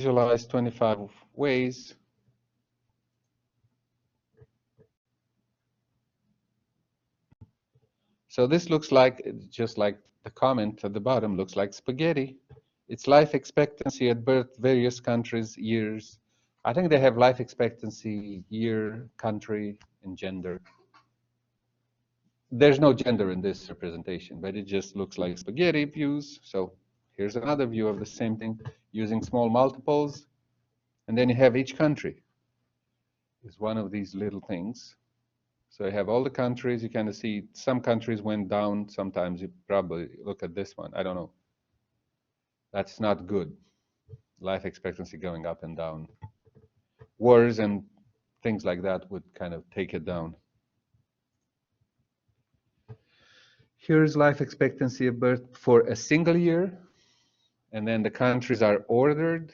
visualize 25 ways. So this looks like, just like the comment at the bottom, looks like spaghetti. It's life expectancy at birth, various countries, years. I think they have life expectancy, year, country, and gender. There's no gender in this representation, but it just looks like spaghetti views. So here's another view of the same thing using small multiples. And then you have each country is one of these little things. So you have all the countries. You kind of see some countries went down. Sometimes you probably look at this one. I don't know. That's not good. Life expectancy going up and down. Wars and things like that would kind of take it down. Here's life expectancy of birth for a single year. And then the countries are ordered,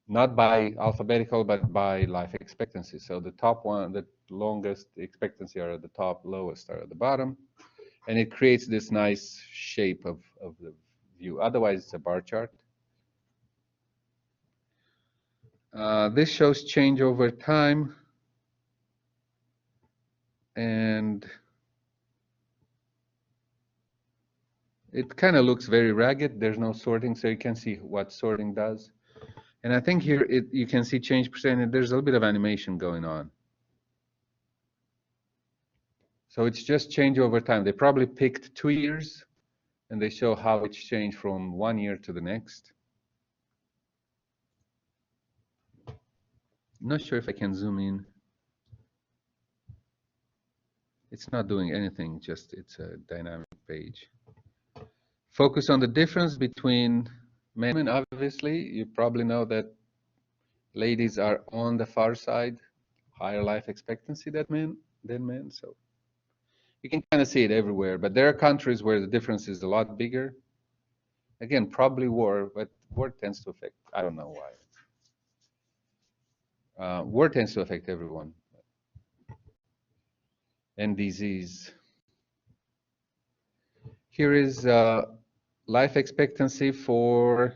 not by alphabetical, but by life expectancy. So the top one, the longest expectancy are at the top, lowest are at the bottom. And it creates this nice shape of the view. Otherwise, it's a bar chart. This shows change over time. And it kind of looks very ragged. There's no sorting, so you can see what sorting does. And I think here you can see change percentage. There's a little bit of animation going on. So it's just change over time. They probably picked 2 years, and they show how it's changed from 1 year to the next. I'm not sure if I can zoom in. It's not doing anything, just it's a dynamic page. Focus on the difference between men and women. Obviously, you probably know that ladies are on the far side, higher life expectancy than men. So you can kind of see it everywhere, but there are countries where the difference is a lot bigger. Again, probably war, but war tends to affect, I don't know why. War tends to affect everyone. And disease. Here is life expectancy for,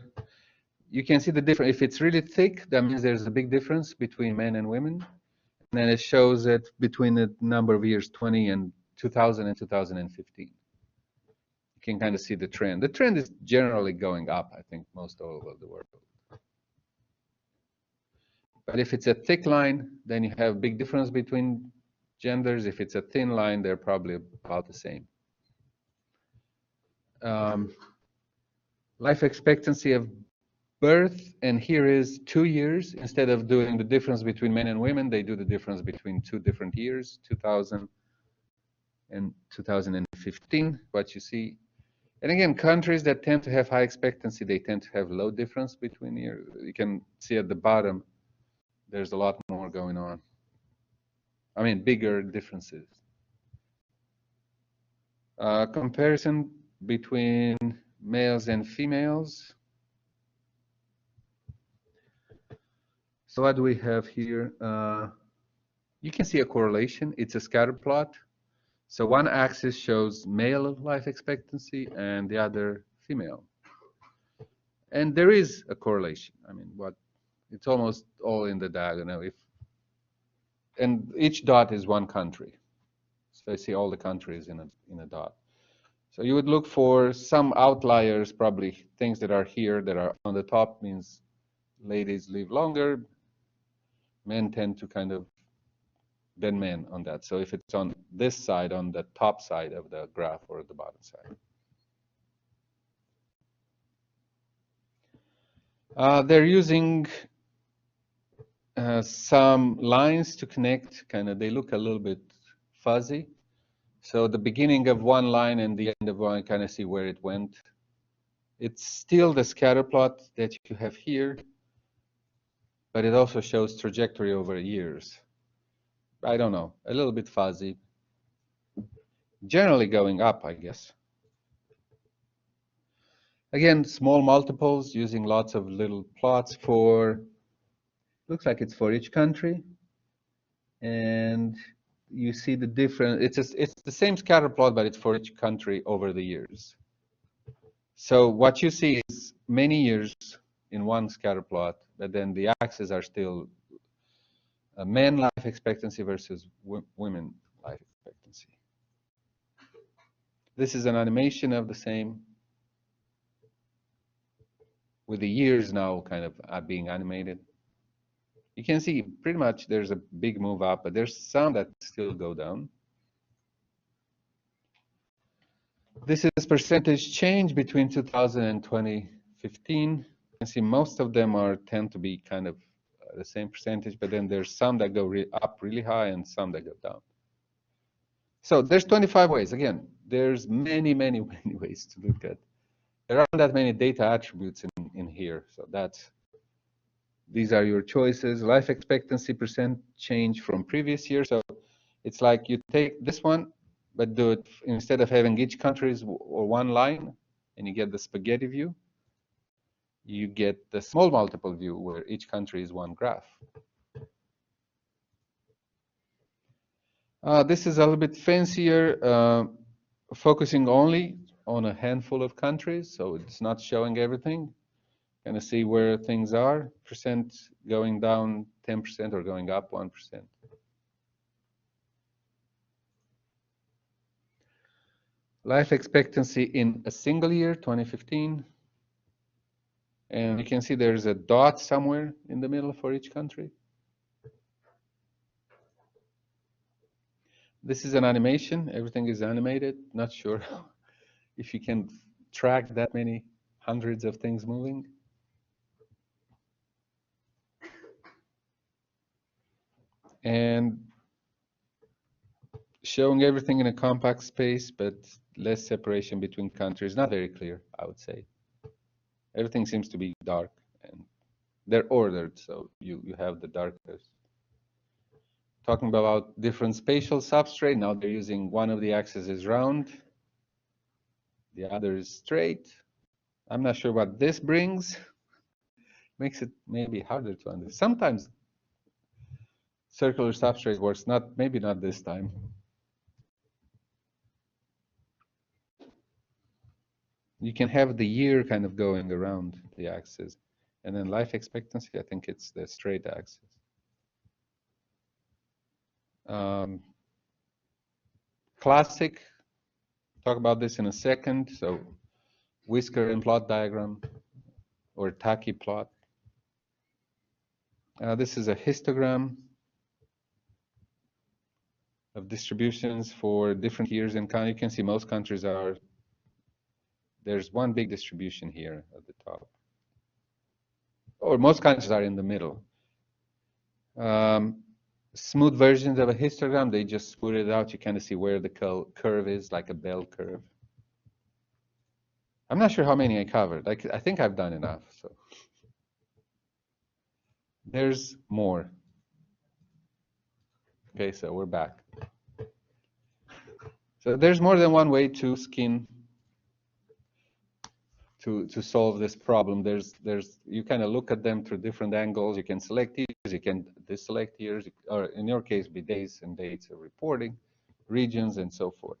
you can see the difference. If it's really thick, that means there's a big difference between men and women. And then it shows it between the number of years, 20 and 2000 and 2015. You can kind of see the trend. The trend is generally going up, I think, most all over the world. But if it's a thick line, then you have a big difference between genders. If it's a thin line, they're probably about the same. Life expectancy of birth, and here is 2 years. Instead of doing the difference between men and women, they do the difference between 2 different years, 2000 and 2015, what you see. And again, countries that tend to have high expectancy, they tend to have low difference between years. You can see at the bottom, there's a lot more going on. I mean, bigger differences. Comparison between males and females. So what do we have here? You can see a correlation. It's a scatter plot. So one axis shows male life expectancy and the other female. And there is a correlation. I mean, it's almost all in the diagonal. And each dot is one country. So I see all the countries in a dot. So you would look for some outliers, probably things that are here that are on the top, means ladies live longer. Men tend to kind of than men on that. So if it's on this side, on the top side of the graph or the bottom side. They're using some lines to connect, kind of, they look a little bit fuzzy. So the beginning of one line and the end of one, kind of see where it went. It's still the scatter plot that you have here, but it also shows trajectory over years. I don't know, a little bit fuzzy. Generally going up, I guess. Again, small multiples using lots of little plots for, looks like it's for each country. And you see the difference. It's the same scatter plot, but it's for each country over the years. So what you see is many years in one scatter plot, but then the axes are still men life expectancy versus women life expectancy. This is an animation of the same, with the years now kind of being animated. You can see pretty much there's a big move up, but there's some that still go down. This is percentage change between 2000 and 2015. You can see most of them tend to be kind of the same percentage, but then there's some that go up really high and some that go down. So there's 25 ways. Again, there's many, many, many ways to look at. There aren't that many data attributes in here, so these are your choices. Life expectancy percent change from previous year. So it's like you take this one, but do it instead of having each country's or one line, and you get the spaghetti view, you get the small multiple view where each country is one graph. This is a little bit fancier, focusing only on a handful of countries, so it's not showing everything. Kind of see where things are, percent going down 10% or going up 1%. Life expectancy in a single year, 2015. And you can see there's a dot somewhere in the middle for each country. This is an animation. Everything is animated. Not sure if you can track that many hundreds of things moving. And showing everything in a compact space, but less separation between countries. Not very clear, I would say. Everything seems to be dark, and they're ordered, so you have the darkest. Talking about different spatial substrate, now they're using one of the axes is round, the other is straight. I'm not sure what this brings. Makes it maybe harder to understand. Sometimes circular substrate works, maybe not this time. You can have the year kind of going around the axis, and then life expectancy, I think it's the straight axis. Classic, talk about this in a second. So whisker and plot diagram, or Taki plot. This is a histogram of distributions for different years in country. You can see most countries there's one big distribution here at the top. Or most countries are in the middle. Smooth versions of a histogram, they just smooth it out. You kind of see where the curve is, like a bell curve. I'm not sure how many I covered. I think I've done enough. So there's more. Okay, so we're back. So there's more than one way to skin to solve this problem. You kind of look at them through different angles. You can select years, you can deselect years, or in your case, be days and dates of reporting, regions, and so forth.